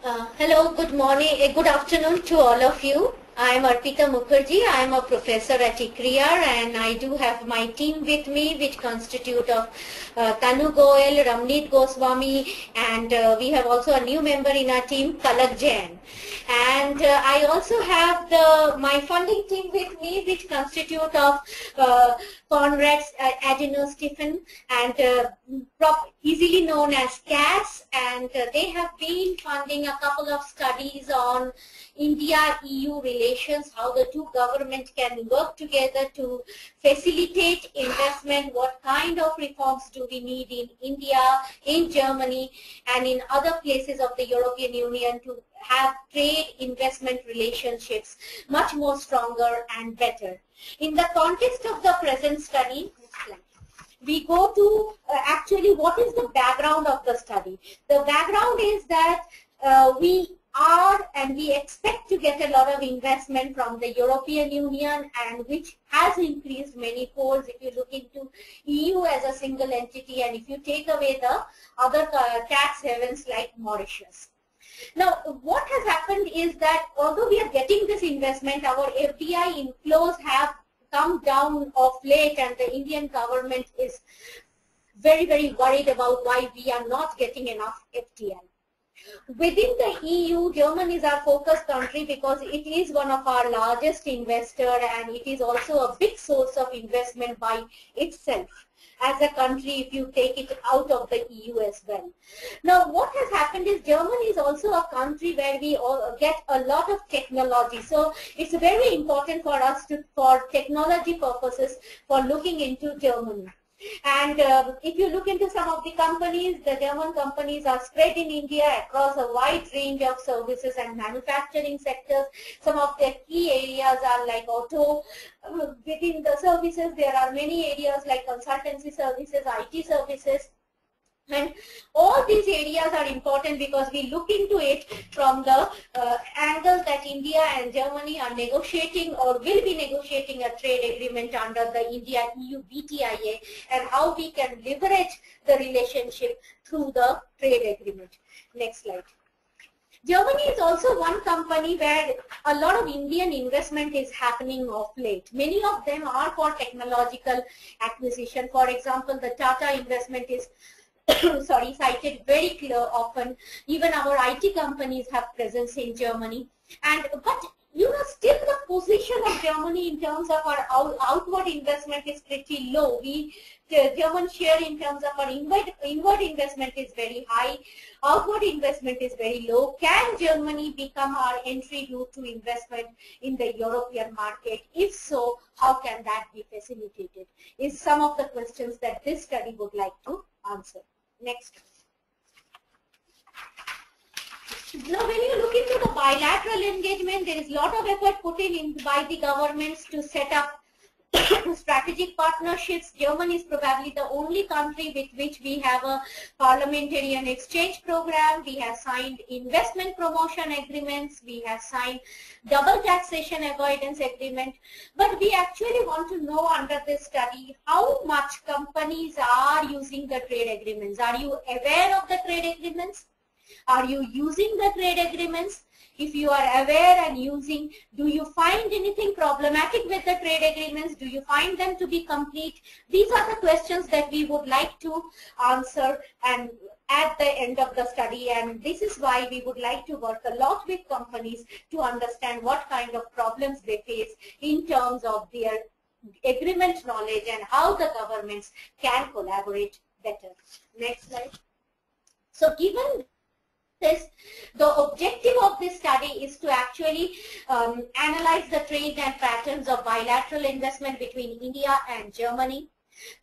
Hello, good morning, good afternoon to all of you. I am Arpita Mukherjee. I am a professor at ICRIAR and I do have my team with me, which constitute of Tanu Goel, Ramneet Goswami, and we have also a new member in our team, Palak Jain. And I also have my funding team with me, which constitute of Conrad Adeno Stephen and easily known as CAS, and they have been funding a couple of studies on India-EU relations, how the two governments can work together to facilitate investment, what kind of reforms do we need in India, in Germany, and in other places of the European Union to have trade investment relationships much more stronger and better. In the context of the present study, we go to actually what is the background of the study. The background is that we are and we expect to get a lot of investment from the European Union, and which has increased many folds if you look into EU as a single entity and if you take away the other tax havens like Mauritius. Now, what has happened is that although we are getting this investment, our FDI inflows have come down of late, and the Indian government is very, very worried about why we are not getting enough FDI. Within the EU, Germany is our focus country because it is one of our largest investor, and it is also a big source of investment by itself as a country if you take it out of the EU as well. Now, what has happened is Germany is also a country where we get a lot of technology. So it's very important for us for technology purposes, for looking into Germany. And if you look into some of the companies, the German companies are spread in India across a wide range of services and manufacturing sectors. Some of their key areas are like auto. Within the services, there are many areas like consultancy services, IT services. And all these areas are important because we look into it from the angle that India and Germany are negotiating or will be negotiating a trade agreement under the India-EU BTIA, and how we can leverage the relationship through the trade agreement. Next slide. Germany is also one company where a lot of Indian investment is happening of late. Many of them are for technological acquisition. For example, the Tata investment is cited very clear often. Even our IT companies have presence in Germany. But you know, still the position of Germany in terms of our outward investment is pretty low. German share in terms of our inward investment is very high. Outward investment is very low. Can Germany become our entry route to investment in the European market? If so, how can that be facilitated? Is some of the questions that this study would like to answer. Next. Now, when you look into the bilateral engagement, there is a lot of effort put in by the governments to set up strategic partnerships. Germany is probably the only country with which we have a parliamentary and exchange program. We have signed investment promotion agreements. We have signed double taxation avoidance agreement. But we actually want to know under this study how much companies are using the trade agreements. Are you aware of the trade agreements? Are you using the trade agreements? If you are aware and using, do you find anything problematic with the trade agreements? Do you find them to be complete? These are the questions that we would like to answer and at the end of the study, and this is why we would like to work a lot with companies to understand what kind of problems they face in terms of their agreement knowledge and how the governments can collaborate better. Next slide. So given this, the objective of this study is to actually analyze the trend and patterns of bilateral investment between India and Germany,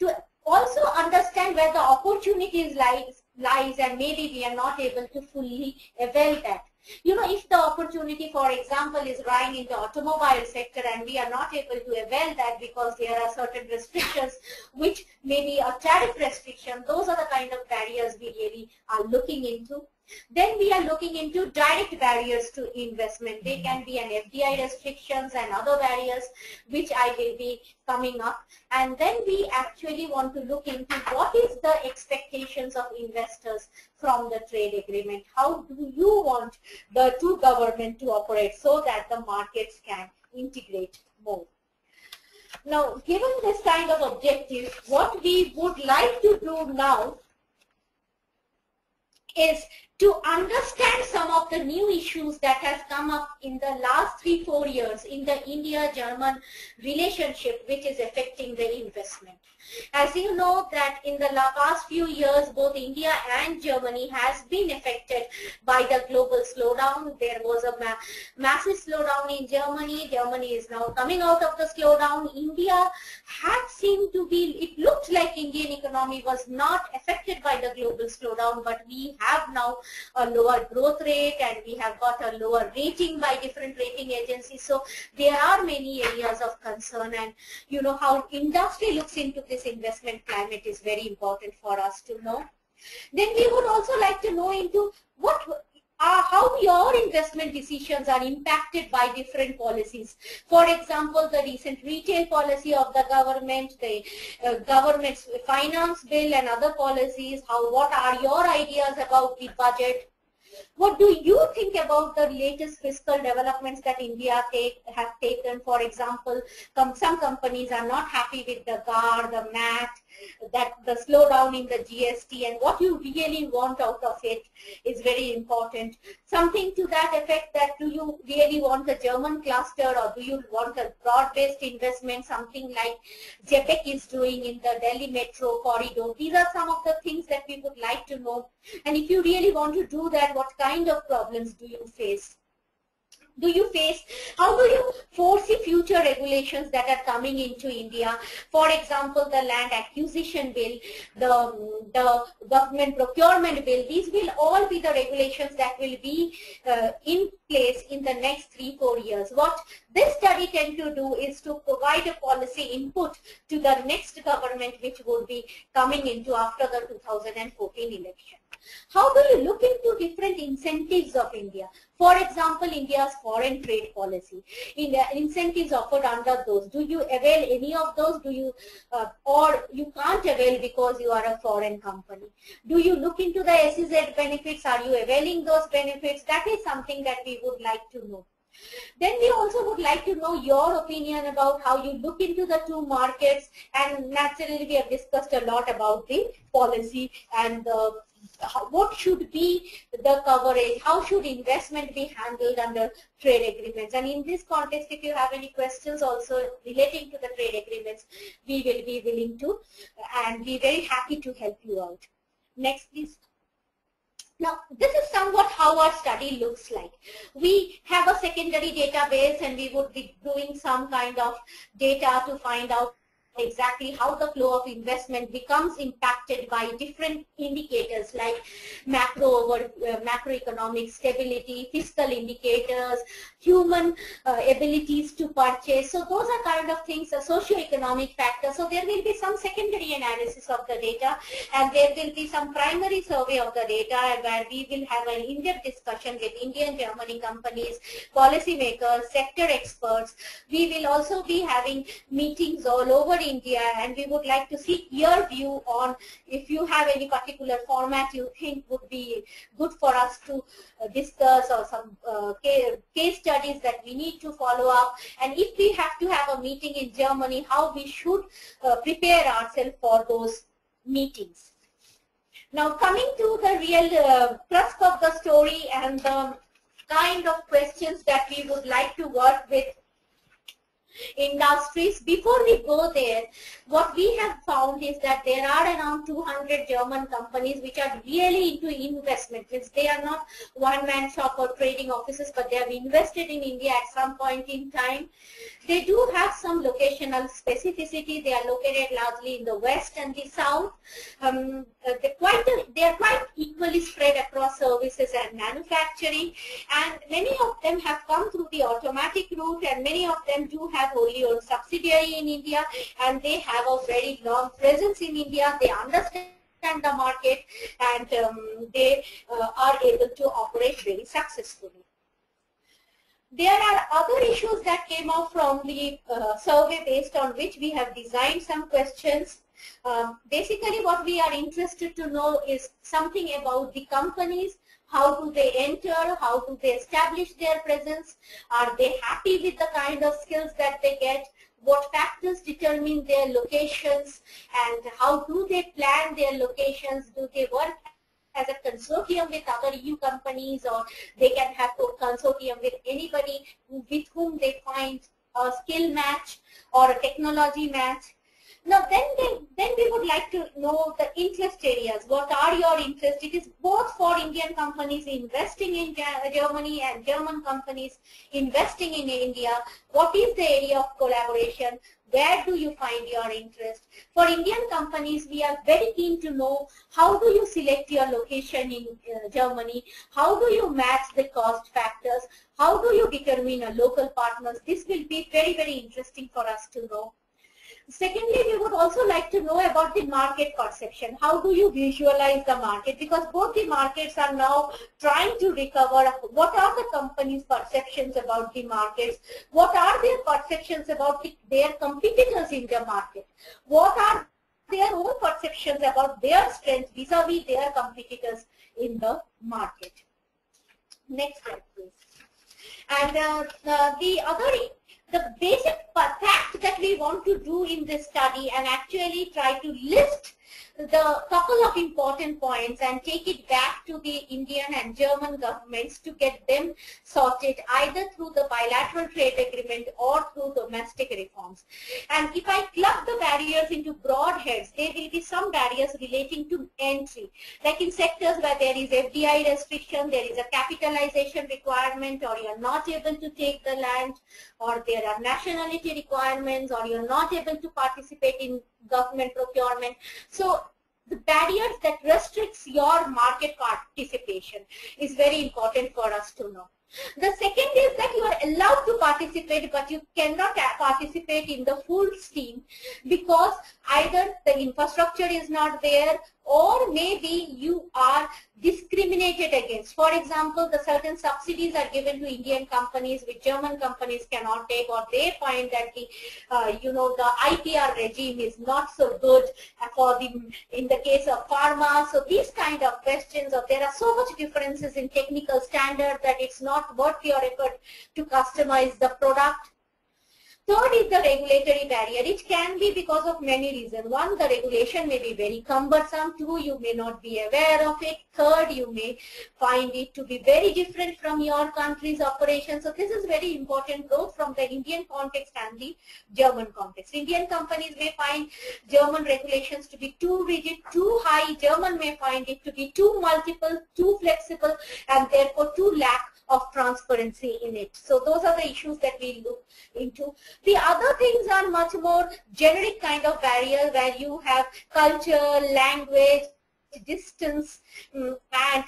to also understand where the opportunities lies and maybe we are not able to fully avail that. You know, if the opportunity, for example, is lying in the automobile sector and we are not able to avail that because there are certain restrictions which may be a tariff restriction, those are the kind of barriers we really are looking into. Then we are looking into direct barriers to investment. They can be an FDI restrictions and other barriers which I will be coming up. And then we actually want to look into what is the expectations of investors from the trade agreement. How do you want the two governments to operate so that the markets can integrate more? Now, given this kind of objective, what we would like to do now is to understand some of the new issues that has come up in the last 3-4 years in the India-German relationship, which is affecting the investment. As you know that in the past few years, both India and Germany has been affected by the global slowdown. There was a massive slowdown in Germany. Germany is now coming out of the slowdown. India had seemed to be, it looked like Indian economy was not affected by the global slowdown, but we have now a lower growth rate and we have got a lower rating by different rating agencies. So there are many areas of concern, and you know how industry looks into this investment climate is very important for us to know. Then we would also like to know into how your investment decisions are impacted by different policies. For example, the recent retail policy of the government, the government's finance bill and other policies. What are your ideas about the budget? What do you think about the latest fiscal developments that India have taken? For example, some companies are not happy with the GAR, the MAT, that the slowdown in the GST, and what you really want out of it is very important. Something to that effect, that do you really want a German cluster or do you want a broad-based investment, something like JPEG is doing in the Delhi Metro corridor? These are some of the things that we would like to know. And if you really want to do that, what kind of problems do you face? How do you foresee future regulations that are coming into India? For example, the land acquisition bill, the government procurement bill, these will all be the regulations that will be in place in the next 3-4 years. What this study tends to do is to provide a policy input to the next government which would be coming into after the 2014 election. How do you look into different incentives of India? For example, India's foreign trade policy, in the incentives offered under those, do you avail any of those? Do you, or you can't avail because you are a foreign company? Do you look into the SEZ benefits? Are you availing those benefits? That is something that we would like to know. Then we also would like to know your opinion about how you look into the two markets, and naturally we have discussed a lot about the policy and what should be the coverage, how should investment be handled under trade agreements. And in this context, if you have any questions also relating to the trade agreements, we will be willing to and be very happy to help you out. Next, please. Now, this is somewhat how our study looks like. We have a secondary database and we would be doing some kind of data to find out exactly how the flow of investment becomes impacted by different indicators like macroeconomic stability, fiscal indicators, human abilities to purchase. So those are kind of things, socio-economic factors. So there will be some secondary analysis of the data, and there will be some primary survey of the data where we will have an in-depth discussion with Indian Germany companies, policymakers, sector experts. We will also be having meetings all over India, and we would like to seek your view on if you have any particular format you think would be good for us to discuss, or some case studies that we need to follow up, and if we have to have a meeting in Germany, how we should prepare ourselves for those meetings. Now, coming to the real crux of the story and the kind of questions that we would like to work with industries. Before we go there, what we have found is that there are around 200 German companies which are really into investment. They are not one-man shop or trading offices, but they have invested in India at some point in time. They do have some locational specificity. They are located largely in the west and the south. They are quite equally spread across services and manufacturing, and many of them have come through the automatic route, and many of them do have wholly owned subsidiary in India, and they have a very long presence in India. They understand the market, and they are able to operate very successfully. There are other issues that came out from the survey based on which we have designed some questions. Basically what we are interested to know is something about the companies. How do they enter? How do they establish their presence? Are they happy with the kind of skills that they get? What factors determine their locations, and how do they plan their locations? Do they work as a consortium with other EU companies, or they can have a consortium with anybody with whom they find a skill match or a technology match? Now then we would like to know the interest areas. What are your interests? It is both for Indian companies investing in Germany and German companies investing in India. What is the area of collaboration? Where do you find your interest? For Indian companies, we are very keen to know how do you select your location in Germany? How do you match the cost factors? How do you determine a local partners? This will be very, very interesting for us to know. Secondly, we would also like to know about the market perception. How do you visualize the market? Because both the markets are now trying to recover. What are the companies' perceptions about the markets? What are their perceptions about their competitors in the market? What are their own perceptions about their strengths vis-a-vis their competitors in the market? Next slide, please. And the basic fact that we want to do in this study and actually try to list the couple of important points and take it back to the Indian and German governments to get them sorted either through the bilateral trade agreement or through domestic reforms. And if I club the barriers into broad heads, there will be some barriers relating to entry. Like in sectors where there is FDI restriction, there is a capitalization requirement, or you are not able to take the land, or there are nationality requirements, or you are not able to participate in government procurement. So the barriers that restricts your market participation is very important for us to know. The second is that you are allowed to participate, but you cannot participate in the full steam because either the infrastructure is not there, or maybe you are discriminated against. For example, the certain subsidies are given to Indian companies which German companies cannot take, or they find that the the IPR regime is not so good in the case of pharma. So these kind of questions, or there are so much differences in technical standard that it's not worth your effort to customize the product. Third is the regulatory barrier. It can be because of many reasons. One, the regulation may be very cumbersome. Two, you may not be aware of it. Third, you may find it to be very different from your country's operations. So this is very important both from the Indian context and the German context. Indian companies may find German regulations to be too rigid, too high. German may find it to be too multiple, too flexible, and therefore too lack of transparency in it. So those are the issues that we look into. The other things are much more generic kind of barriers where you have culture, language, distance, and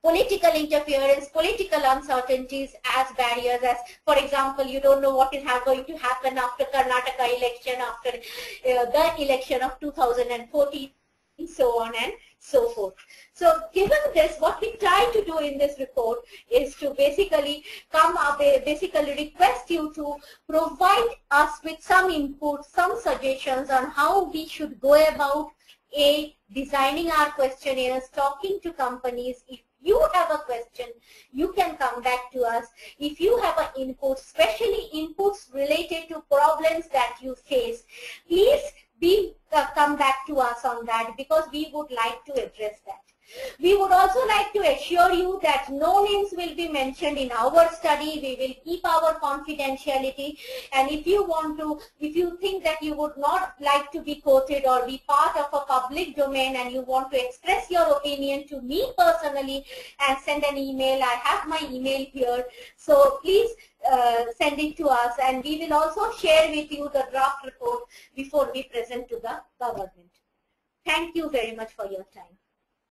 political interference, political uncertainties as barriers. As for example, you don't know what is going to happen after Karnataka election, after the election of 2014, so on and so forth. So given this, what we try to do in this report is to basically request you to provide us with some input, some suggestions on how we should go about designing our questionnaires, talking to companies. If you have a question, you can come back to us. If you have an input, especially inputs related to problems that you face, please come back to us on that, because we would like to address that. We would also like to assure you that no names will be mentioned in our study. We will keep our confidentiality, and if you think that you would not like to be quoted or be part of a public domain and you want to express your opinion to me personally and send an email, I have my email here. So please send it to us, and we will also share with you the draft report before we present to the government. Thank you very much for your time.